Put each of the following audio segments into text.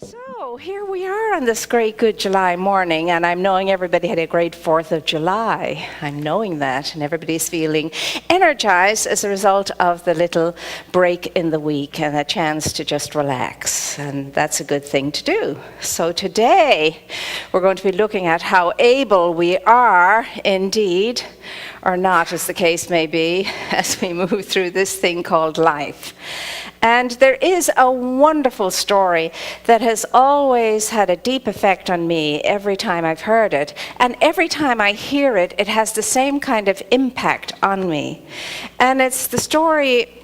So here we are on this great good July morning, and I'm knowing everybody had a great 4th of July. I'm knowing that, and everybody's feeling energized as a result of the little break in the week and a chance to just relax, and that's a good thing to do. So today we're going to be looking at how able we are indeed, or not as the case may be, as we move through this thing called life. And there is a wonderful story that has always had a deep effect on me every time I've heard it. And every time I hear it, it has the same kind of impact on me. And it's the story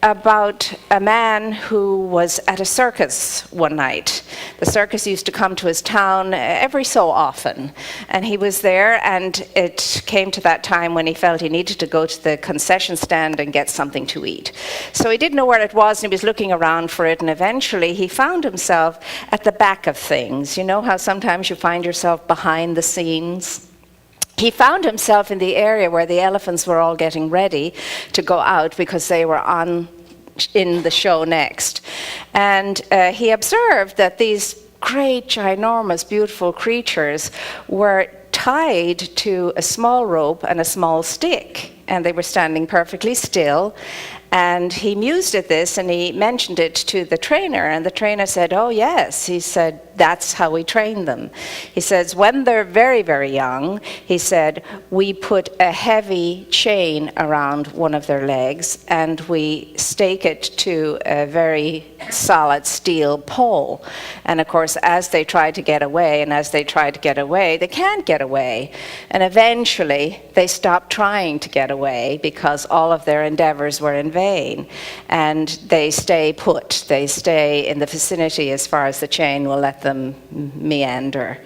about a man who was at a circus one night. The circus used to come to his town every so often, and he was there, and it came to that time when he felt he needed to go to the concession stand and get something to eat. So he didn't know where it was, and he was looking around for it, and eventually he found himself at the back of things. You know how sometimes you find yourself behind the scenes? He found himself in the area where the elephants were all getting ready to go out because they were in the show next. And he observed that these great, ginormous, beautiful creatures were tied to a small rope and a small stick, and they were standing perfectly still. And he mused at this, and he mentioned it to the trainer, and the trainer said, "Oh yes," he said, "that's how we train them." He says, when they're very, very young, he said, we put a heavy chain around one of their legs, and we stake it to a very solid steel pole. And of course, as they try to get away, they can't get away. And eventually, they stop trying to get away because all of their endeavors were in vain. And they stay put. They stay in the vicinity as far as the chain will let them meander.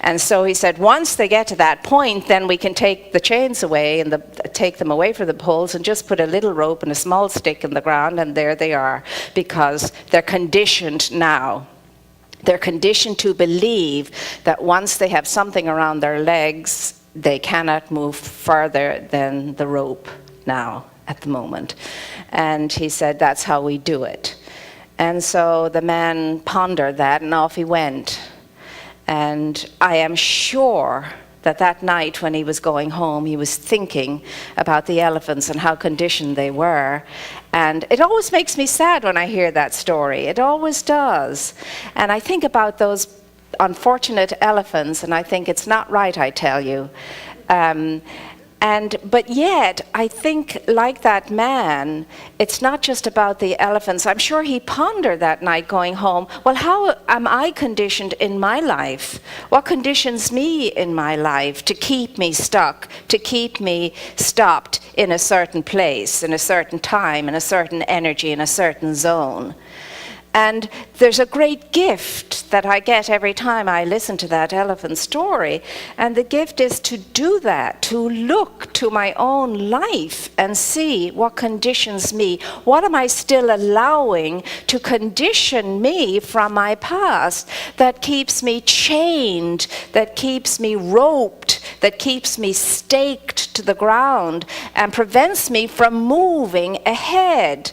And so he said, once they get to that point, then we can take the chains away and take them away from the poles and just put a little rope and a small stick in the ground, and there they are, because they're conditioned now. They're conditioned to believe that once they have something around their legs, they cannot move further than the rope now at the moment. And he said, that's how we do it. And so the man pondered that, and off he went. And I am sure that that night when he was going home, he was thinking about the elephants and how conditioned they were. And it always makes me sad when I hear that story. It always does. And I think about those unfortunate elephants, and I think it's not right, I tell you. But yet, I think, like that man, it's not just about the elephants. I'm sure he pondered that night going home, well, how am I conditioned in my life? What conditions me in my life to keep me stuck, to keep me stopped in a certain place, in a certain time, in a certain energy, in a certain zone? And there's a great gift that I get every time I listen to that elephant story. And the gift is to do that, to look to my own life and see what conditions me. What am I still allowing to condition me from my past that keeps me chained, that keeps me roped, that keeps me staked to the ground and prevents me from moving ahead?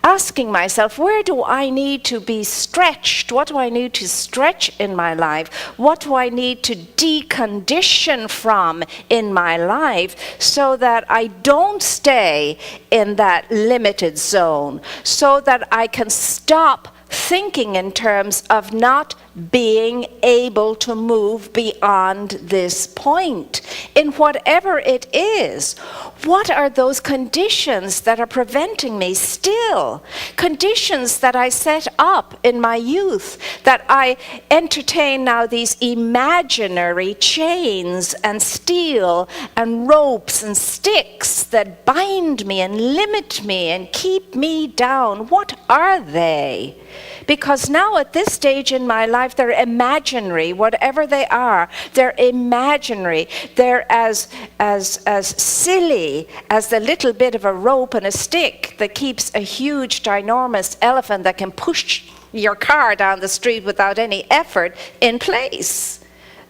Asking myself, where do I need to be stretched? What do I need to stretch in my life? What do I need to decondition from in my life so that I don't stay in that limited zone, so that I can stop thinking in terms of not being able to move beyond this point in whatever it is? What are those conditions that are preventing me still? Conditions that I set up in my youth, that I entertain now, these imaginary chains and steel and ropes and sticks that bind me and limit me and keep me down. What are they? Because now at this stage in my life, they're imaginary, whatever they are. They're imaginary. They're as silly as the little bit of a rope and a stick that keeps a huge, ginormous elephant that can push your car down the street without any effort in place.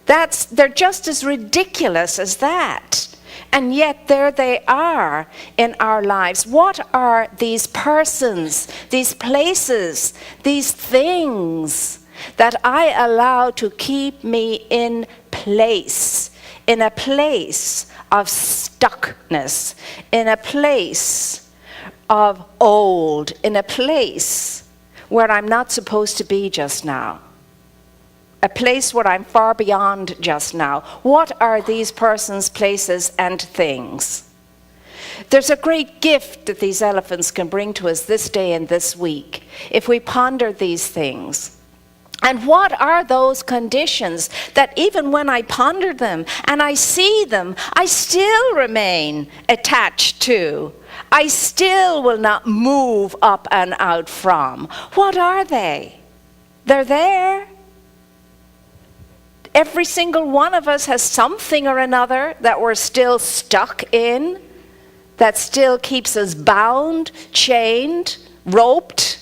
They're just as ridiculous as that. And yet there they are in our lives. What are these persons, these places, these things that I allow to keep me in place, in a place of stuckness, in a place of old, in a place where I'm not supposed to be just now, a place where I'm far beyond just now? What are these persons, places, and things? There's a great gift that these elephants can bring to us this day and this week if we ponder these things. And what are those conditions that even when I ponder them and I see them, I still remain attached to? I still will not move up and out from. What are they? They're there. Every single one of us has something or another that we're still stuck in, that still keeps us bound, chained, roped.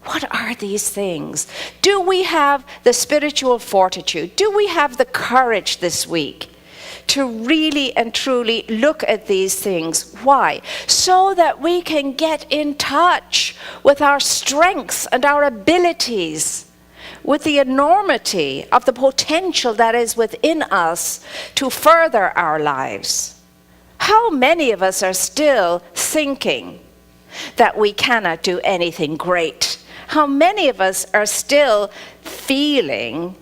What are these things? Do we have the spiritual fortitude? Do we have the courage this week to really and truly look at these things? Why? So that we can get in touch with our strengths and our abilities, with the enormity of the potential that is within us to further our lives. How many of us are still thinking that we cannot do anything great? How many of us are still feeling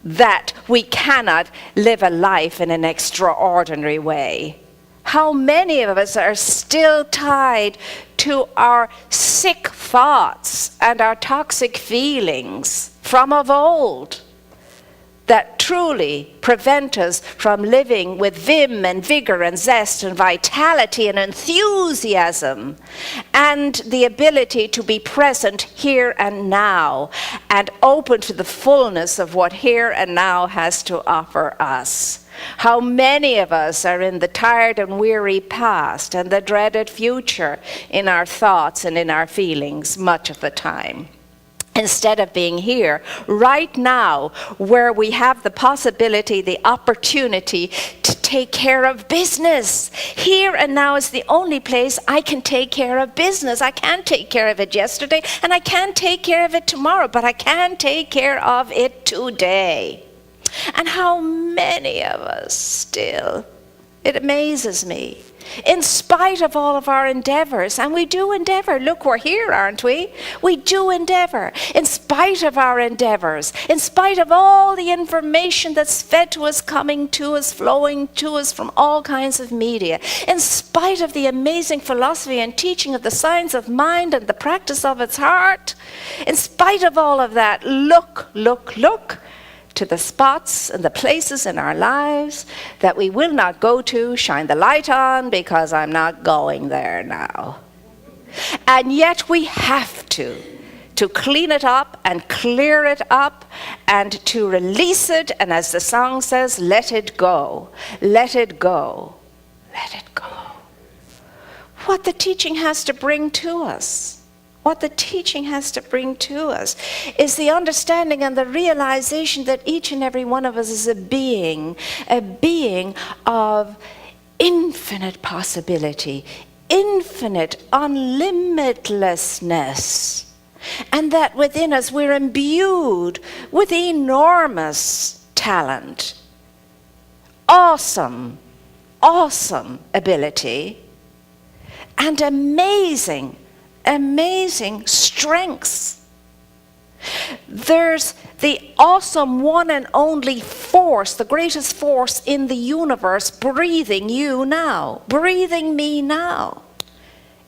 that we cannot live a life in an extraordinary way? How many of us are still tied to our sick thoughts and our toxic feelings from of old that truly prevent us from living with vim and vigor and zest and vitality and enthusiasm and the ability to be present here and now and open to the fullness of what here and now has to offer us? How many of us are in the tired and weary past and the dreaded future in our thoughts and in our feelings much of the time? Instead of being here, right now, where we have the possibility, the opportunity to take care of business. Here and now is the only place I can take care of business. I can't take care of it yesterday, and I can't take care of it tomorrow, but I can take care of it today. And how many of us still, it amazes me, in spite of all of our endeavors, and we do endeavor. Look, we're here, aren't we? We do endeavor. In spite of our endeavors, in spite of all the information that's fed to us, coming to us, flowing to us from all kinds of media, in spite of the amazing philosophy and teaching of the science of mind and the practice of its heart, in spite of all of that, look to the spots and the places in our lives that we will not go to, shine the light on, because I'm not going there now. And yet we have to clean it up and clear it up and to release it, and as the song says, let it go, let it go, let it go. What the teaching has to bring to us, what the teaching has to bring to us is the understanding and the realization that each and every one of us is a being of infinite possibility, infinite unlimitlessness, and that within us we're imbued with enormous talent, awesome ability, and amazing strengths. There's the awesome one and only force, the greatest force in the universe, breathing you now, breathing me now.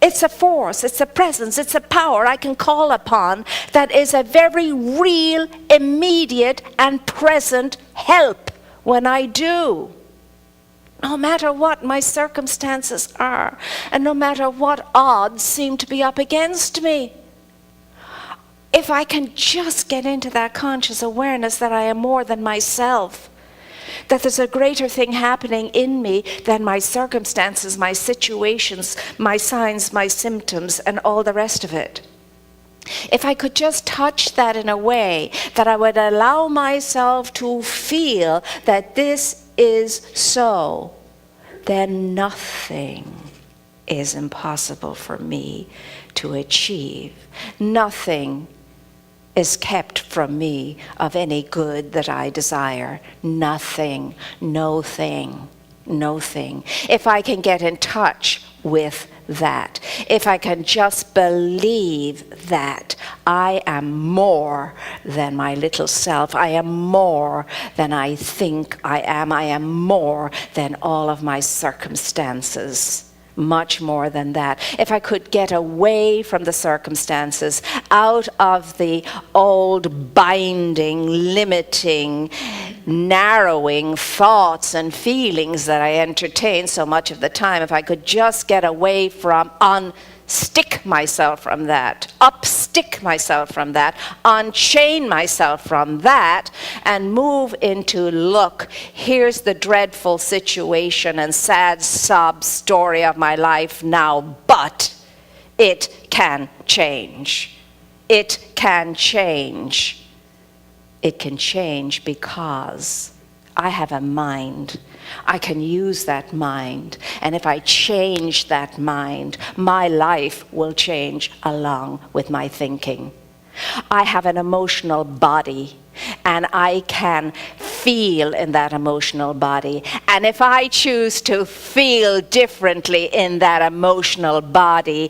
It's a force, it's a presence, it's a power I can call upon that is a very real, immediate, and present help when I do. No matter what my circumstances are, and no matter what odds seem to be up against me, if I can just get into that conscious awareness that I am more than myself, that there's a greater thing happening in me than my circumstances, my situations, my signs, my symptoms, and all the rest of it. If I could just touch that in a way that I would allow myself to feel that this is so, then nothing is impossible for me to achieve. Nothing is kept from me of any good that I desire. Nothing, no thing, no thing. If I can get in touch with that, if I can just believe that I am more than my little self, I am more than I think I am more than all of my circumstances. Much more than that. If I could get away from the circumstances, out of the old binding, limiting, narrowing thoughts and feelings that I entertain so much of the time, if I could just get away from, unstick myself from that, upstick myself from that, unchain myself from that, and move into, look, here's the dreadful situation and sad sob story of my life now, but it can change. It can change. It can change because I have a mind. I can use that mind. And if I change that mind, my life will change along with my thinking. I have an emotional body, and I can feel in that emotional body. And if I choose to feel differently in that emotional body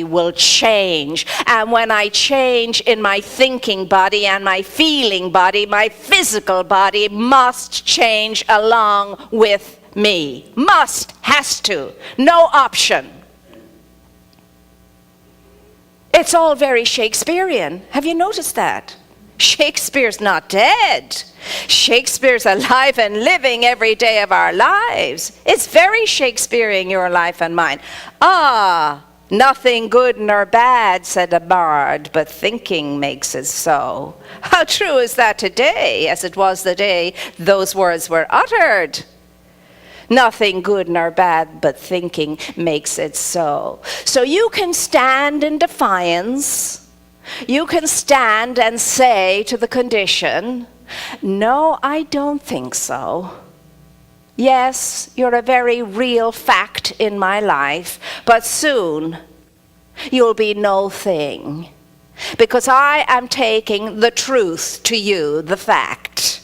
will change. And when I change in my thinking body and my feeling body, my physical body must change along with me. Must, has to, no option. It's all very Shakespearean. Have you noticed that? Shakespeare's not dead. Shakespeare's alive and living every day of our lives. It's very Shakespearean, your life and mine. Ah, nothing good nor bad, said a bard, but thinking makes it so. How true is that today, as it was the day those words were uttered? Nothing good nor bad, but thinking makes it so. So you can stand in defiance. You can stand and say to the condition, no, I don't think so. Yes, you're a very real fact in my life, but soon you'll be no thing. Because I am taking the truth to you, the fact.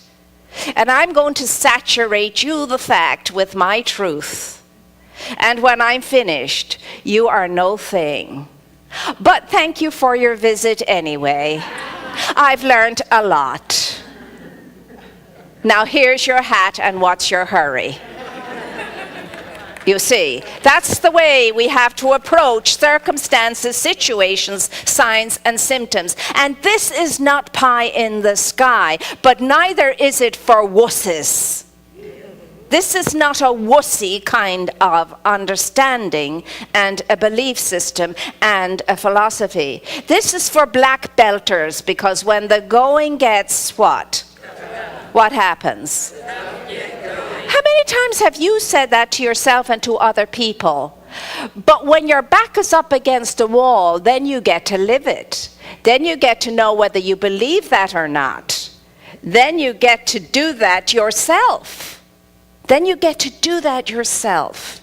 And I'm going to saturate you, the fact, with my truth. And when I'm finished, you are no thing. But thank you for your visit anyway. I've learned a lot. Now here's your hat, and what's your hurry? You see, that's the way we have to approach circumstances, situations, signs, and symptoms. And this is not pie in the sky, but neither is it for wusses. This is not a wussy kind of understanding and a belief system and a philosophy. This is for black belters, because when the going gets what? What happens? How many times have you said that to yourself and to other people? But when your back is up against a wall, then you get to live it. Then you get to know whether you believe that or not. Then you get to do that yourself. Then you get to do that yourself.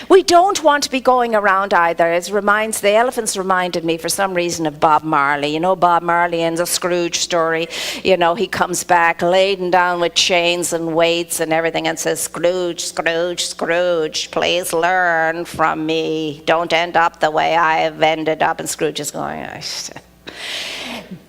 We don't want to be going around either. The elephants reminded me for some reason of Bob Marley. You know Bob Marley in the Scrooge story? You know, he comes back laden down with chains and weights and everything and says, Scrooge, Scrooge, Scrooge, please learn from me. Don't end up the way I have ended up. And Scrooge is going,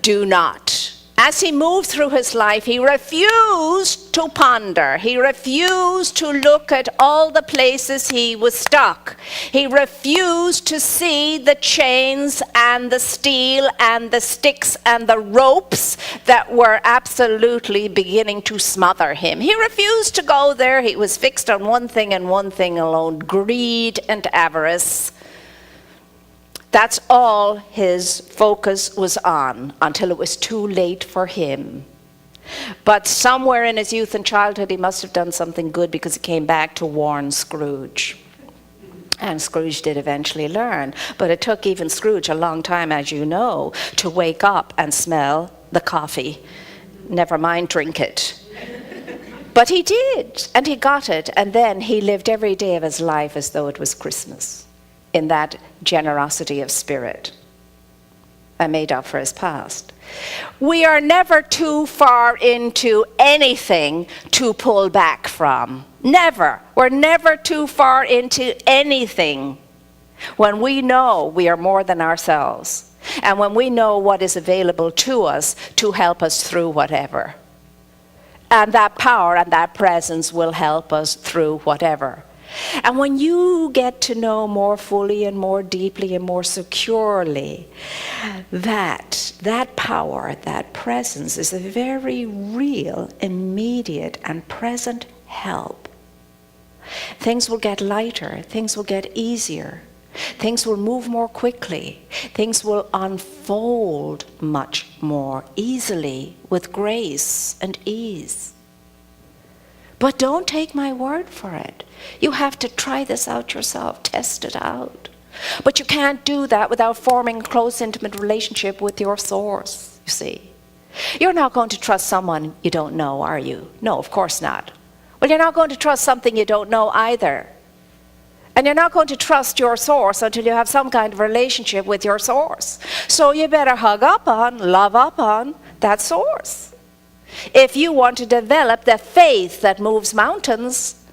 do not. As he moved through his life, he refused to ponder. He refused to look at all the places he was stuck. He refused to see the chains and the steel and the sticks and the ropes that were absolutely beginning to smother him. He refused to go there. He was fixed on one thing and one thing alone: greed and avarice. That's all his focus was on until it was too late for him. But somewhere in his youth and childhood, he must have done something good, because he came back to warn Scrooge. And Scrooge did eventually learn. But it took even Scrooge a long time, as you know, to wake up and smell the coffee. Never mind drink it. But he did, and he got it, and then he lived every day of his life as though it was Christmas, in that generosity of spirit, and made up for his past. We are never too far into anything to pull back from. Never. We're never too far into anything when we know we are more than ourselves, and when we know what is available to us to help us through whatever. And that power and that presence will help us through whatever. And when you get to know more fully and more deeply and more securely that power, that presence is a very real, immediate and present help, things will get lighter, things will get easier, things will move more quickly, things will unfold much more easily with grace and ease. But don't take my word for it. You have to try this out yourself, test it out. But you can't do that without forming a close, intimate relationship with your source, you see. You're not going to trust someone you don't know, are you? No, of course not. Well, you're not going to trust something you don't know either. And you're not going to trust your source until you have some kind of relationship with your source. So you better hug up on, love up on that source. If you want to develop the faith that moves mountains,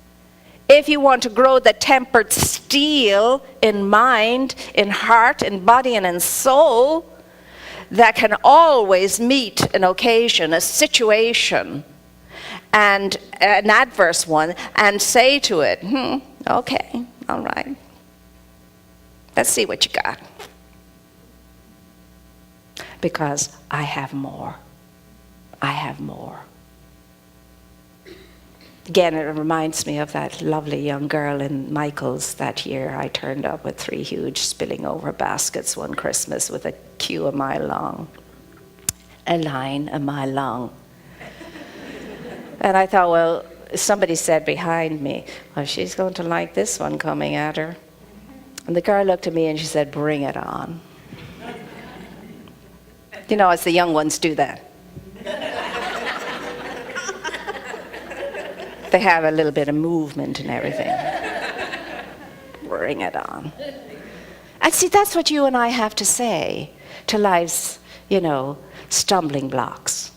if you want to grow the tempered steel in mind, in heart, in body, and in soul, that can always meet an occasion, a situation, and an adverse one, and say to it, okay, all right, let's see what you got. Because I have more. I have more. Again, it reminds me of that lovely young girl in Michael's that year. I turned up with 3 huge spilling over baskets one Christmas with a queue a mile long, a line a mile long. And I thought, well, somebody said behind me, well, she's going to like this one coming at her. And the girl looked at me and she said, bring it on. You know, as the young ones do that. They have a little bit of movement and everything. Bring it on. And see, that's what you and I have to say to life's, stumbling blocks.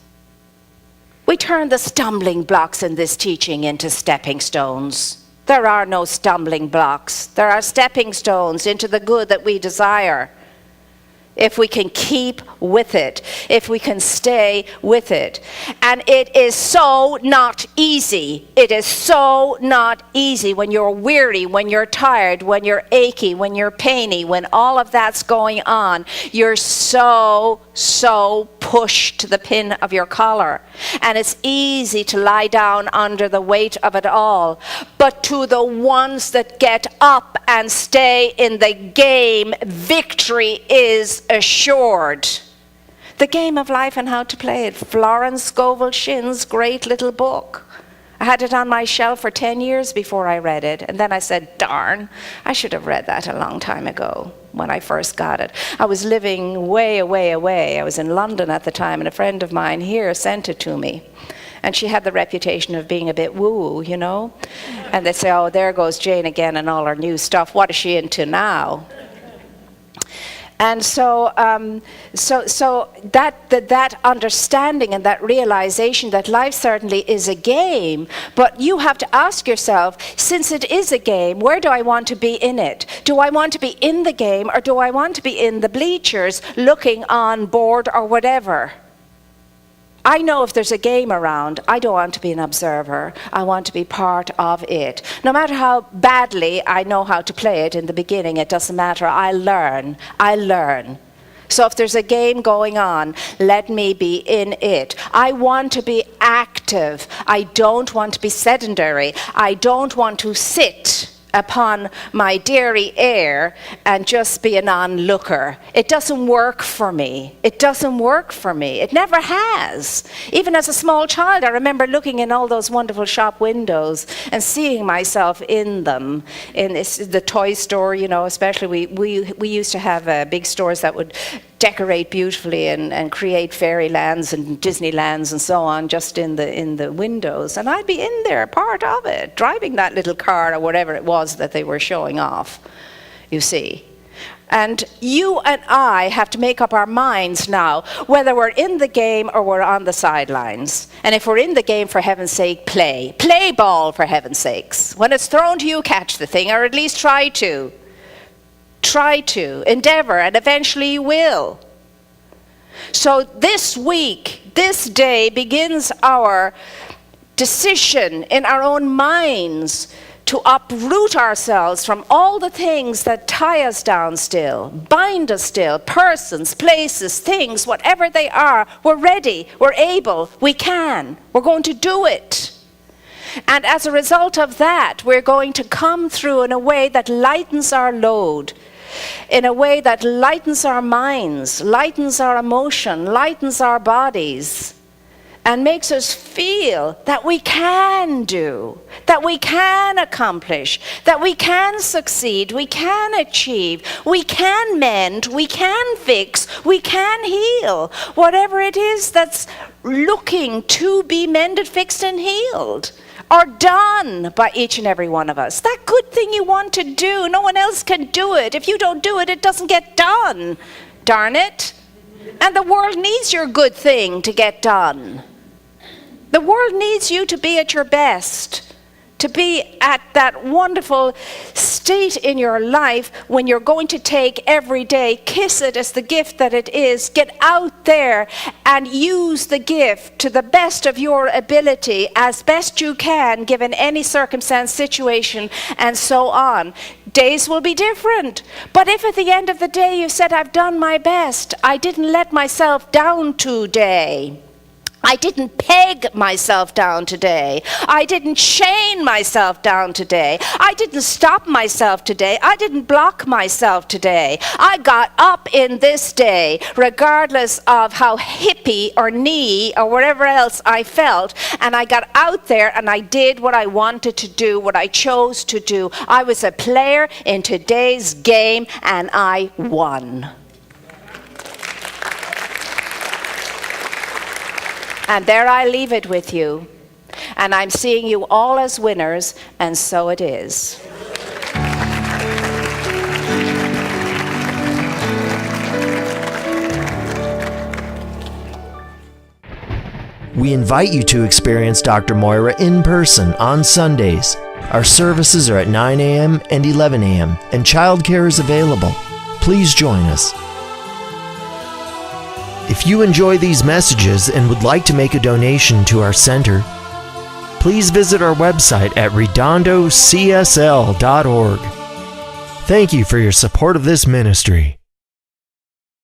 We turn the stumbling blocks in this teaching into stepping stones. There are no stumbling blocks. There are stepping stones into the good that we desire. If we can keep with it, if we can stay with it. And it is so not easy. It is so not easy when you're weary, when you're tired, when you're achy, when you're painy, when all of that's going on. You're so pushed to the pin of your collar. And it's easy to lie down under the weight of it all. But to the ones that get up and stay in the game, victory is assured. The Game of Life and How to Play It. Florence Scovel Shinn's great little book. I had it on my shelf for 10 years before I read it. And then I said, darn, I should have read that a long time ago when I first got it. I was living way away. I was in London at the time, and a friend of mine here sent it to me. And she had the reputation of being a bit woo, And they say, oh, there goes Jane again and all her new stuff. What is she into now? And so that understanding and that realization that life certainly is a game, but you have to ask yourself, since it is a game, where do I want to be in it? Do I want to be in the game, or do I want to be in the bleachers looking on, board, or whatever? I know if there's a game around, I don't want to be an observer. I want to be part of it. No matter how badly I know how to play it in the beginning, it doesn't matter. I learn. So if there's a game going on, let me be in it. I want to be active. I don't want to be sedentary. I don't want to sit upon my derriere and just be an onlooker. It doesn't work for me. It never has. Even as a small child, I remember looking in all those wonderful shop windows and seeing myself in them. In the toy store, especially we used to have big stores that would decorate beautifully and create fairylands and Disneylands and so on just in the windows. And I'd be in there, part of it, driving that little car or whatever it was that they were showing off, you see. And you and I have to make up our minds now whether we're in the game or we're on the sidelines. And if we're in the game, for heaven's sake, play. Play ball, for heaven's sakes. When it's thrown to you, catch the thing, or at least try to. Try to. Endeavor, and eventually you will. So this week, this day, begins our decision in our own minds to uproot ourselves from all the things that tie us down still, bind us still, persons, places, things, whatever they are. We're ready, we're able, we can, we're going to do it. And as a result of that, we're going to come through in a way that lightens our load, in a way that lightens our minds, lightens our emotion, lightens our bodies, and makes us feel that we can do, that we can accomplish, that we can succeed, we can achieve, we can mend, we can fix, we can heal. Whatever it is that's looking to be mended, fixed, and healed, or done by each and every one of us. That good thing you want to do, no one else can do it. If you don't do it, it doesn't get done. Darn it. And the world needs your good thing to get done. The world needs you to be at your best, to be at that wonderful state in your life when you're going to take every day, kiss it as the gift that it is, get out there and use the gift to the best of your ability, as best you can, given any circumstance, situation, and so on. Days will be different, but if at the end of the day you said, I've done my best, I didn't let myself down today, I didn't peg myself down today. I didn't chain myself down today. I didn't stop myself today. I didn't block myself today. I got up in this day, regardless of how hippie or knee or whatever else I felt, and I got out there and I did what I wanted to do, what I chose to do. I was a player in today's game, and I won. And there I leave it with you. And I'm seeing you all as winners, and so it is. We invite you to experience Dr. Moira in person on Sundays. Our services are at 9 a.m. and 11 a.m., and childcare is available. Please join us. If you enjoy these messages and would like to make a donation to our center, please visit our website at redondocsl.org. Thank you for your support of this ministry.